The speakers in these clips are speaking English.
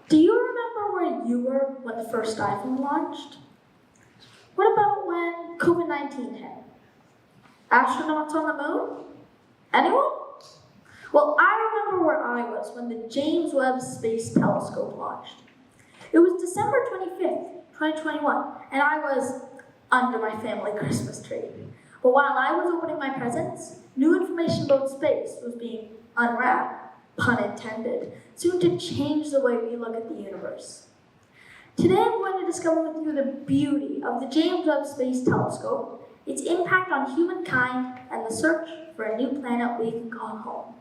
Do you remember where you were when the first iPhone launched? What about when COVID-19 hit? Astronauts on the moon? Anyone? Well, I remember where I was when the James Webb Space Telescope launched. It was December 25th, 2021, and I was under my family Christmas tree. But while I was opening my presents, new information about space was being unwrapped, pun intended, soon to change the way we look at the universe. Today I'm going to discover with you the beauty of the James Webb Space Telescope, its impact on humankind, and the search for a new planet we can call home.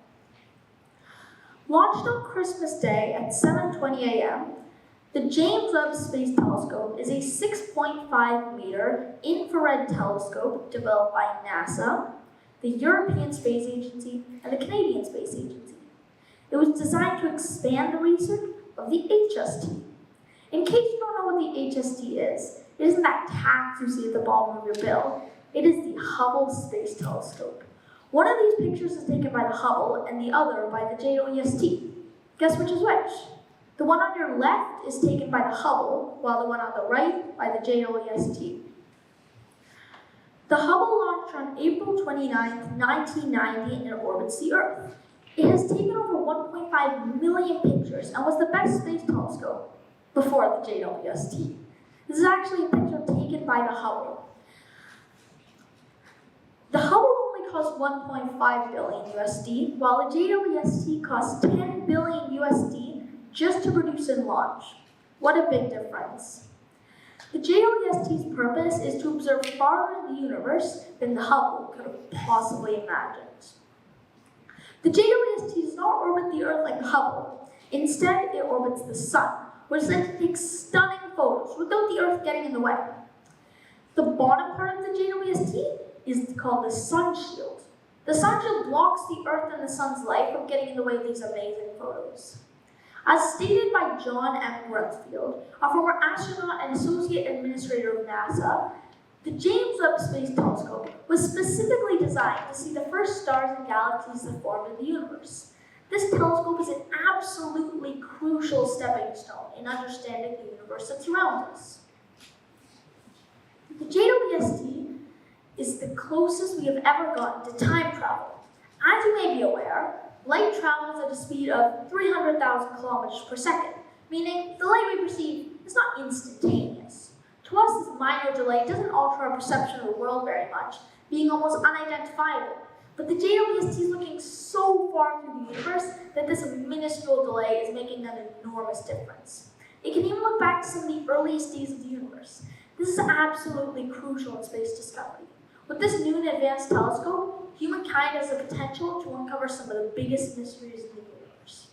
Launched on Christmas Day at 7:20 a.m., the James Webb Space Telescope is a 6.5-meter infrared telescope developed by NASA, the European Space Agency, and the Canadian Space Agency. It was designed to expand the research of the HST. In case you don't know what the HST is, it isn't that tax you see at the bottom of your bill. It is the Hubble Space Telescope. One of these pictures is taken by the Hubble and the other by the JWST. Guess which is which? The one on your left is taken by the Hubble, while the one on the right by the JWST. The Hubble launched on April 29, 1990 and it orbits the Earth. It has taken over 1.5 million pictures and was the best space telescope before the JWST. This is actually a picture taken by the Hubble. The Hubble only cost 1.5 billion USD, while the JWST cost 10 billion USD just to produce and launch. What a big difference. The JWST's purpose is to observe farther in the universe than the Hubble could have possibly imagined. The JWST does not orbit the Earth like the Hubble. Instead, it orbits the Sun, which is meant to take stunning photos without the Earth getting in the way. The bottom part of the JWST is called the Sun Shield. The Sun Shield blocks the Earth and the Sun's light from getting in the way of these amazing photos. As stated by John M. Grunsfield, a former astronaut and associate administrator of NASA, the James Webb Space Telescope was specifically designed to see the first stars and galaxies that formed in the universe. This telescope is an absolutely crucial stepping stone in understanding the universe that surrounds us. The JWST is the closest we have ever gotten to time travel. As you may be aware, light travels at a speed of 300,000 kilometers per second, meaning the light we perceive is not instantaneous. To us, this minor delay doesn't alter our perception of the world very much, being almost unidentifiable. But the JWST is looking so far through the universe that this minuscule delay is making an enormous difference. It can even look back to some of the earliest days of the universe. This is absolutely crucial in space discovery. With this new and advanced telescope, humankind has the potential to uncover some of the biggest mysteries in the universe.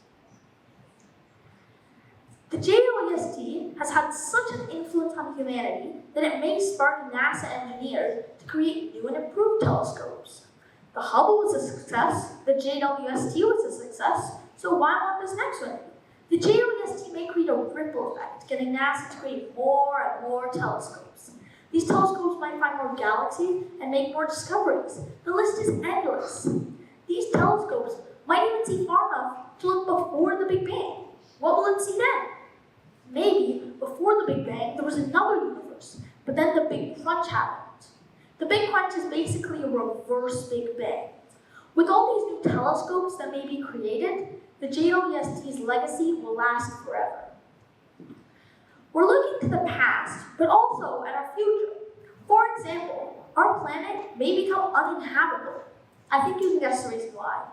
The JWST has had such an influence on humanity that it may spark NASA engineers to create new and improved telescopes. The Hubble was a success, the JWST was a success, so why not this next one? The JWST may create a ripple effect, getting NASA to create more and more telescopes. These telescopes might find more galaxies and make more discoveries. The list is endless. These telescopes might even see far enough to look before the Big Bang. What will it see then? Maybe before the Big Bang there was another universe, but then the Big Crunch happened. The Big Crunch is basically a reverse Big Bang. With all these new telescopes that may be created, the JWST's legacy will last forever. We're looking to the past, but also at our future. For example, our planet may become uninhabitable. I think you can guess the reason why.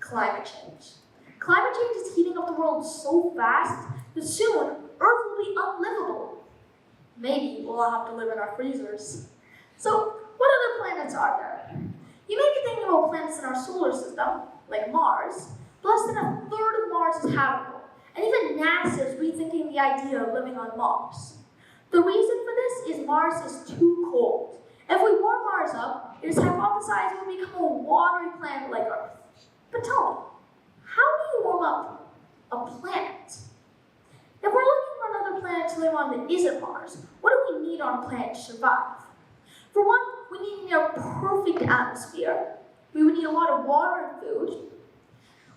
Climate change. Climate change is heating up the world so fast that soon Earth will be unlivable. Maybe we'll all have to live in our freezers. So, what other planets are there? You may be thinking about planets in our solar system, like Mars, but less than a third of Mars is habitable. And even NASA is rethinking the idea of living on Mars. The reason for this is Mars is too cold. If we warm Mars up, it is hypothesized it will become a watery planet like Earth. But tell me, how do you warm up a planet? If we're looking for another planet to live on that isn't Mars, what do we need on a planet to survive? For one, we need a near perfect atmosphere. We would need a lot of water and food.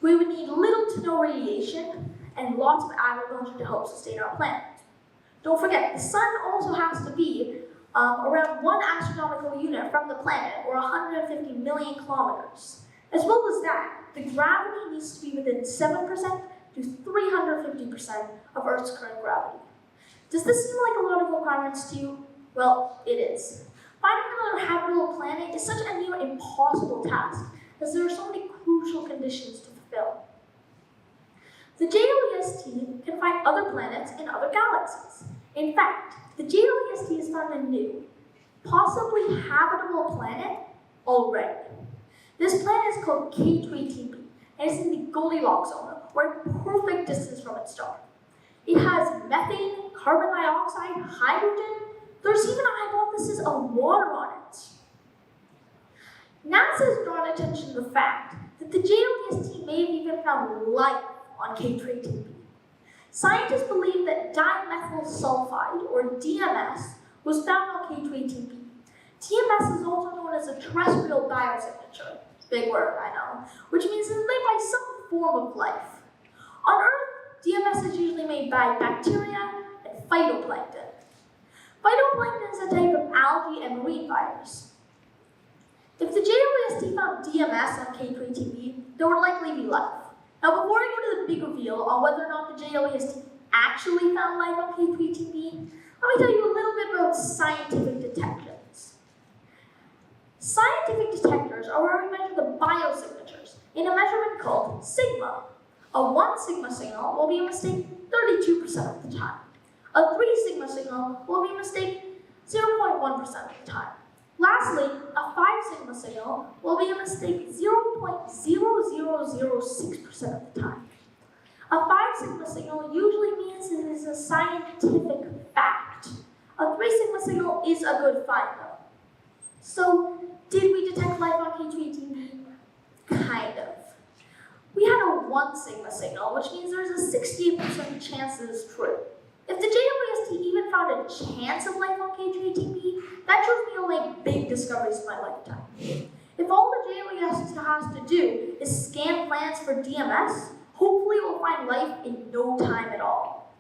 We would need little to no radiation, and lots of agriculture to help sustain our planet. Don't forget, the sun also has to be around 1 astronomical unit from the planet, or 150 million kilometers. As well as that, the gravity needs to be within 7% to 350% of Earth's current gravity. Does this seem like a lot of requirements to you? Well, it is. Finding another habitable planet is such a near impossible task, as there are so many crucial conditions to fulfill. The JWST can find other planets in other galaxies. In fact, the JWST has found a new, possibly habitable planet already. This planet is called K218b, and it's in the Goldilocks zone, or a perfect distance from its star. It has methane, carbon dioxide, hydrogen. There's even a hypothesis of water on it. NASA has drawn attention to the fact that the JWST may have even found life on K218b. Scientists believe that dimethyl sulfide, or DMS, was found on K218b. DMS is also known as a terrestrial biosignature. Big word, I know, which means it's made by some form of life. On Earth, DMS is usually made by bacteria and phytoplankton. Phytoplankton is a type of algae and marine virus. If the JWST found DMS on K218b, there would likely be life. Now, before I go to the big reveal on whether or not the JWST actually found life on K218b, let me tell you a little bit about scientific detections. Scientific detectors are where we measure the biosignatures in a measurement called sigma. A 1 sigma signal will be a mistake 32% of the time. A 3 sigma signal will be a mistake 0.1% of the time. Lastly, a 5 sigma signal will be a mistake 0.0006% of the time. A 5 sigma signal usually means it is a scientific fact. A 3 sigma signal is a good find though. So, did we detect life on K218b? Kind of. We had a 1 sigma signal, which means there's a 68% chance that it's true. If the JWST even found a chance of life on K218b, that shows me I'll make big discoveries in my lifetime. If all the JWST has to do is scan planets for DMS, hopefully we'll find life in no time at all.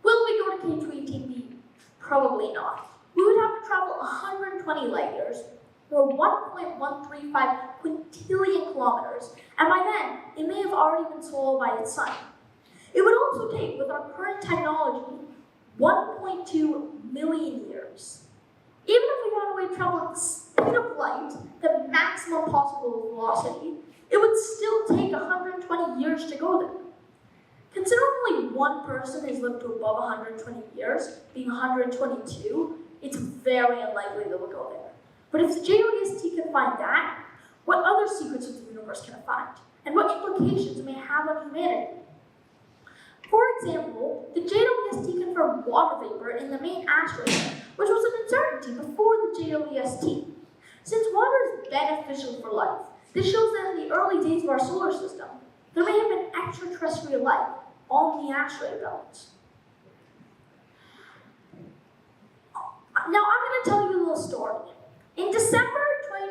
Will we go to K218b? Probably not. We would have to travel 120 light years, or 1.135 quintillion kilometers, and by then, it may have already been swallowed by its sun. It would also take, with our current technology, 1.2 million years. Even if we found a way to travel at the speed of light, the maximum possible velocity, it would still take 120 years to go there. Considering only one person has lived to above 120 years, being 122, it's very unlikely that we'll go there. But if the JWST can find that, what other secrets of the universe can it find? And what implications may it have on humanity? For example, the JWST confirmed water vapor in the main asteroid belt, which was an uncertainty before the JWST. Since water is beneficial for life, this shows that in the early days of our solar system, there may have been extraterrestrial life on the asteroid belt. Now I'm going to tell you a little story. In December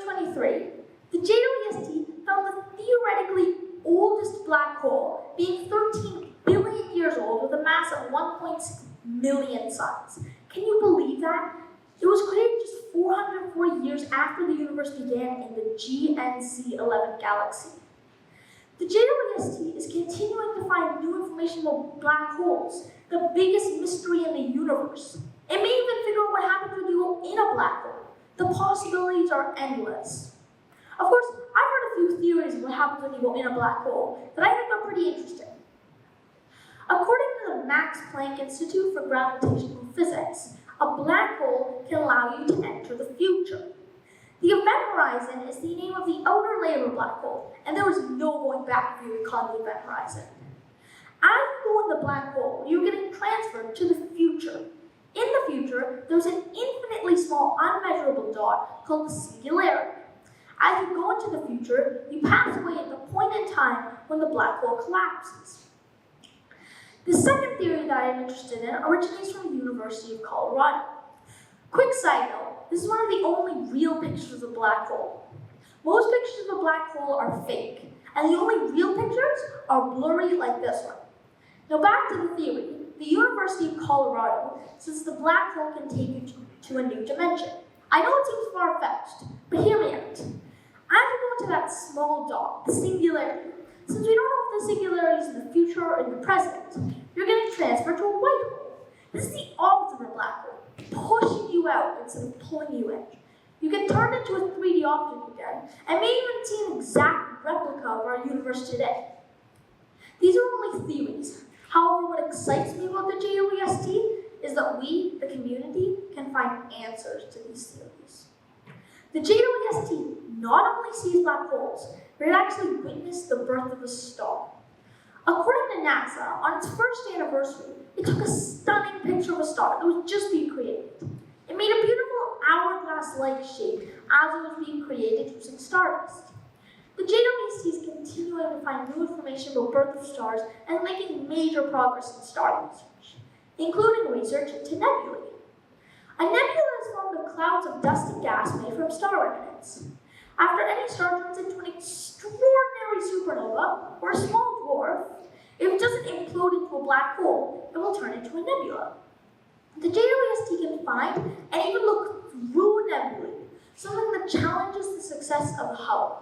2023, the JWST found the theoretically oldest black hole, being 13 billion years old with a mass of 1.6 million suns. Can you believe that? It was created just 440 years after the universe began in the GNC11 galaxy. The JWST is continuing to find new information about black holes, the biggest mystery in the universe. It may even figure out what happens when you go in a black hole. The possibilities are endless. Of course, I've heard a few theories of what happens when you go in a black hole that I think are pretty interesting. According to the Max Planck Institute for Gravitational Physics, a black hole can allow you to enter the future. The event horizon is the name of the outer layer of a black hole, and there is no going back if you recall the event horizon. As you go in the black hole, you're getting transferred to the future. In the future, there's an infinitely small, unmeasurable dot called the singularity. As you go into the future, you pass away at the point in time when the black hole collapses. The second theory that I am interested in originates from the University of Colorado. Quick side note, this is one of the only real pictures of a black hole. Most pictures of a black hole are fake, and the only real pictures are blurry like this one. Now back to the theory. The University of Colorado says the black hole can take you to a new dimension. I know it seems far-fetched, but hear me out. As you go into that small dot, the singularity, since we don't know if the singularity is in the future or in the present, you're getting transferred to a white hole. This is the opposite of a black hole, pushing you out instead of pulling you in. You get turned into a 3D object again, and may even see an exact replica of our universe today. These are only theories. However, what excites me about the JWST is that we, the community, can find answers to these theories. The JWST not only sees black holes, but it actually witnessed the birth of a star. According to NASA, on its first anniversary, it took a stunning picture of a star that was just being created. It made a beautiful hourglass-like shape as it was being created using stardust. The JWST is continuing to find new information about birth of stars and making major progress in star research, including research into nebulae. A nebula is formed of clouds of dust and gas made from star remnants. After any star turns into an extraordinary supernova or a small dwarf, if it doesn't implode into a black hole, it will turn into a nebula. The JWST can find and even look through nebulae, something that challenges the success of the Hubble.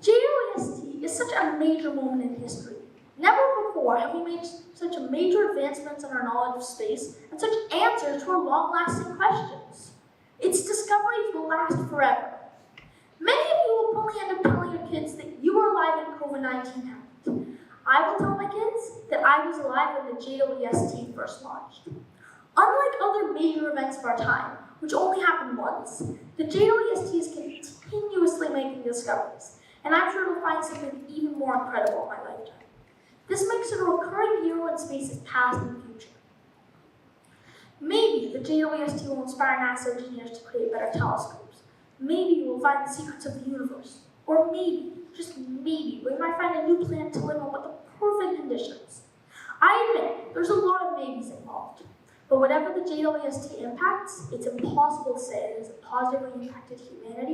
JWST is such a major moment in history. Never before have we made such major advancements in our knowledge of space and such answers to our long-lasting questions. Its discoveries will last forever. Many of you will probably end up telling your kids that you were alive when COVID-19 happened. I will tell my kids that I was alive when the JWST first launched. Unlike other major events of our time, which only happened once, the JWST is continuously making discoveries, and I'm sure it'll find something even more incredible in my lifetime. This makes it a recurring year when space is past and future. Maybe the JWST will inspire NASA engineers to create better telescopes. Maybe we'll find the secrets of the universe. Or maybe, just maybe, we might find a new planet to live on with the perfect conditions. I admit, there's a lot of maybes involved. But whatever the JWST impacts, it's impossible to say it has positively impacted humanity